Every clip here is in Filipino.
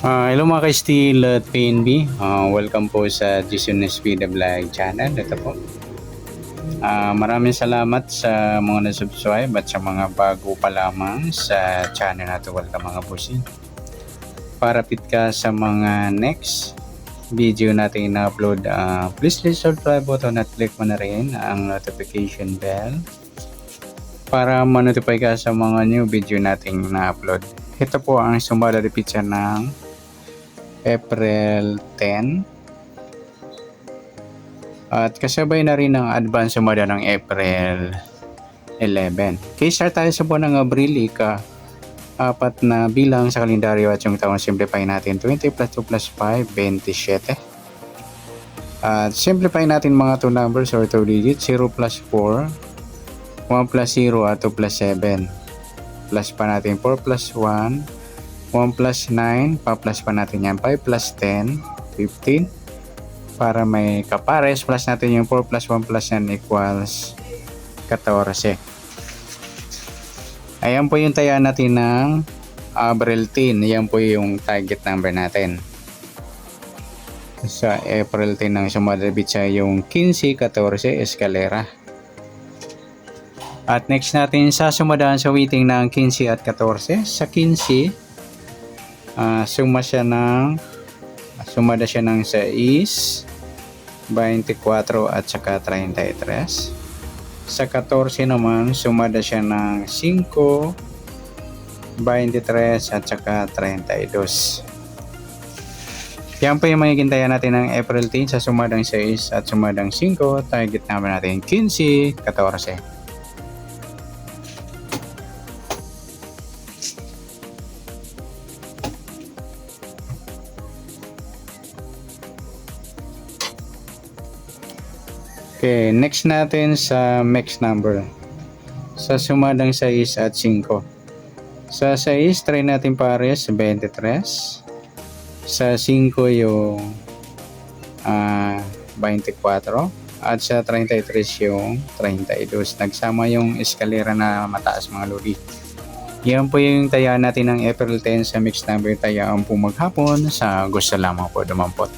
Hello mga ka-Steel at PNB. Welcome po sa Jason Espida Vlog channel. Ito po. Maraming salamat sa mga na-subscribe at sa mga bago pa lamang sa channel natin. Welcome mga bossing. Para fit ka sa mga next video natin na-upload, please hit subscribe button at click mo na rin ang notification bell para ma-notify ka sa mga new video natin na-upload. Ito po ang sumala repeat siya ng April 10 at kasabay na rin ang advance sumada ng April 11. Okay, start tayo sa buwan ng Abril, apat na bilang sa kalendaryo at yung taon simplify natin 20 plus 2 plus 5, 27. At simplify natin mga 2 numbers or 2 digits, 0 plus 4, 1 plus 0 at 2 plus 7. Plus pa natin 4 plus 1, 1 plus 9, pa-plus pa natin yan, 5 plus 10, 15. Para may kapares, plus natin yung 4 plus 1 plus 9 equals 14. Ayan po yung taya natin ng April 10. Ayan po yung target number natin. Sa April 10 ng sumadabit siya yung 15, 14, eskalera. At next natin sa sumadaan sa weighting ng 15 at 14. Sa 15, sumada siya ng 6, 24 at saka 33. Sa 14 naman, sumada siya ng 5, 23 at saka 32. Yan po yung magigintayan natin ng April 10 sa sumadang 6 at sumadang 5. Target naman natin 15, 14. Okay, next natin sa mixed number. Sa sumadang 6 at 5. Sa 6, try natin pares 23. Sa 5 yung 24. At sa 33 yung 32. Nagsama yung eskalera na mataas mga lodi. Yan po yung taya natin ng April 10 sa mixed number. Tayaan po maghapon sa gusto lamang po dumampot.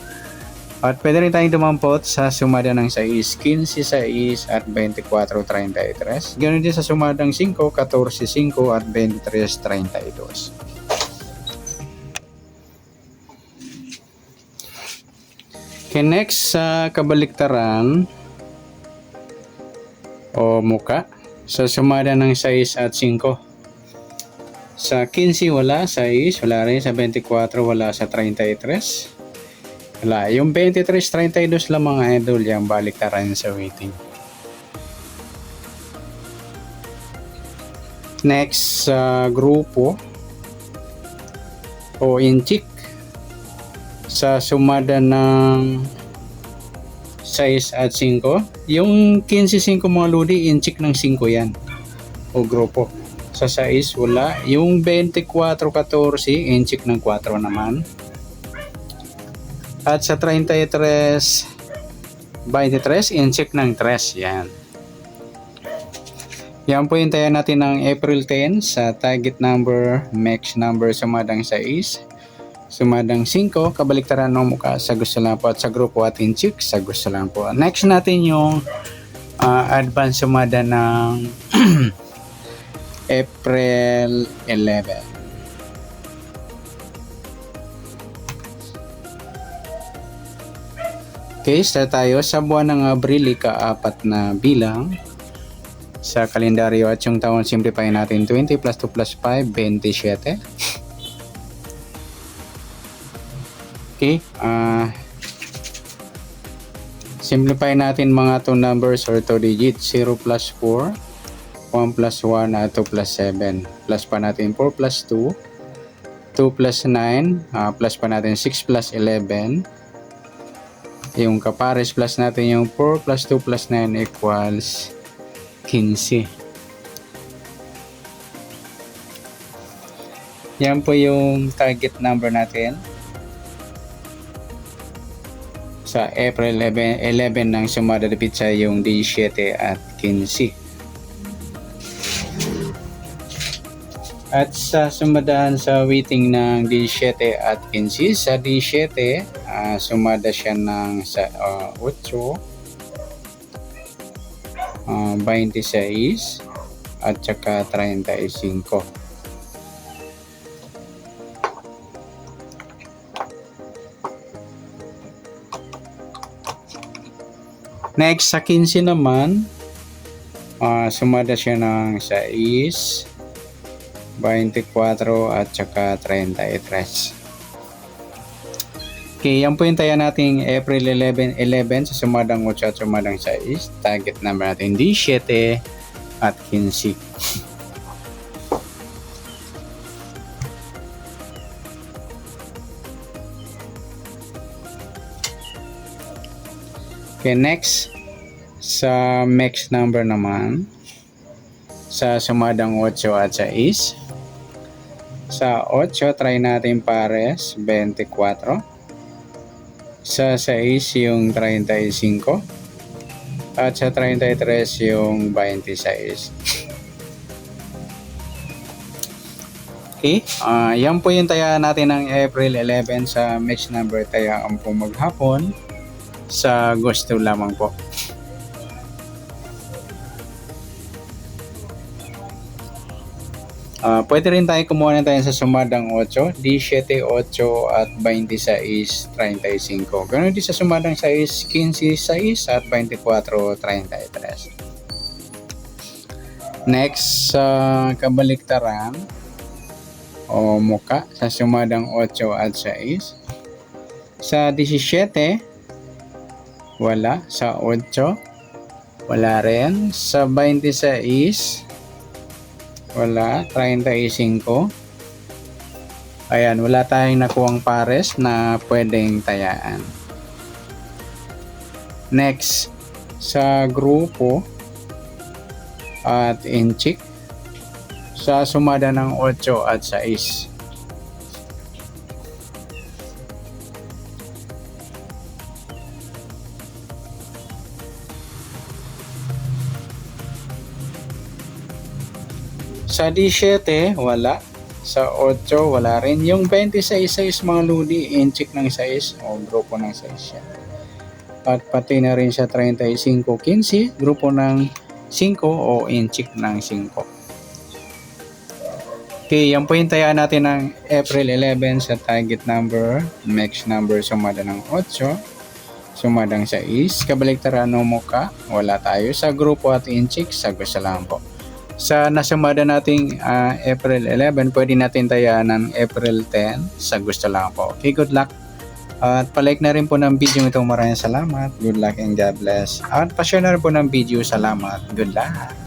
At pwede rin tayong dumampot sa sumada ng 6, 15, 6 at 24, 33. Ganoon din sa sumadang 5, 14, 5 at 23, 32. Okay, next sa kabaliktaran o muka sa sumada ng 6 at 5. Sa 15 wala, 6 wala rin, sa 24 wala, sa 33 wala. Yung 23, 32 lang mga idol, yung baliktaran sa weighting. Next sa grupo o inchik sa sumada ng 6 at 5. Yung 15, 5 mga lodi, inchik ng 5 yan o grupo. Sa 6 wala. Yung 24, 14, inchik ng 4 naman. At sa 33, 23, incheck ng 3. Yan. Yan po yung taya natin ng April 10 sa target number, max number, sumadang 6, sumadang 5, kabaliktaran ng mukha sa gusto lang po at sa grupo at incheck sa gusto lang po. Next natin yung advance sumada ng April 11. Okay, start tayo sa buwan ng Abril, ika-4 na bilang sa kalendaryo at yung taon simplify natin 20 plus 2 plus 5, 27. Okay, simplify natin mga 2 numbers or 2 digits, 0 plus 4, 1 plus 1 at 2 plus 7. Plus pa natin 4 plus 2, 2 plus 9, plus pa natin 6 plus 11. Yung kapares plus natin yung 4 plus 2 plus 9 equals 15. Yan po yung target number natin. Sa April 11 ng sumada de pizza yung 17 at 15. At sa sumadahan sa waiting ng 17 at 15, sa 17, sumada siya ng sa 8, 26 at saka 35. Next, sa 15 naman, sumada siya ng 6, 24 at saka 33. Okay, yan po yung taya nating April 11 sa sumadang 8 at sumadang 6. Target number natin 17 at 15. Okay, next, sa max number naman, sa sumadang 8 at 6. Sa 8, try natin pares, 24. Sa 6, yung 35. At sa 33, yung 26. Okay, yan po yung taya natin ng April 11 sa max number taya ang po maghapon. Sa gusto lamang po. Pwede rin tayo kumuha na tayo sa sumadang 8, 17, 8 at 26, 35. Ganun din sa sumadang 6, 15, 6 at 24, 33. Next, sa kabaliktaran o muka sa sumadang 8 at 6. Sa 17, wala. Sa 8, wala rin. Sa 26, wala. 35. Ayan, wala tayong nakuhang pares na pwedeng tayaan. Next, sa grupo at inchik, sa sumada ng 8 at 6. Sa 17, wala. Sa 8, wala rin. Yung 26 mga ludi, inchik ng 6 o grupo ng 6 siya. At pati na rin sa 35, 15, grupo ng 5 o inchik ng 5. Okay, yan po yung taya natin ng April 11 sa target number, max number sumada ng 8, sumadang 6, kabaliktaran no muka, wala tayo. Sa grupo at inchik, sa gusto lang po. Sa nasumada nating April 11, pwede natin tayaan ng April 10 sa gusto lang po. Okay, good luck. At palike na rin po ng video ito. Maraming salamat. Good luck and God bless. At pa-share na rin po ng video. Salamat. Good luck.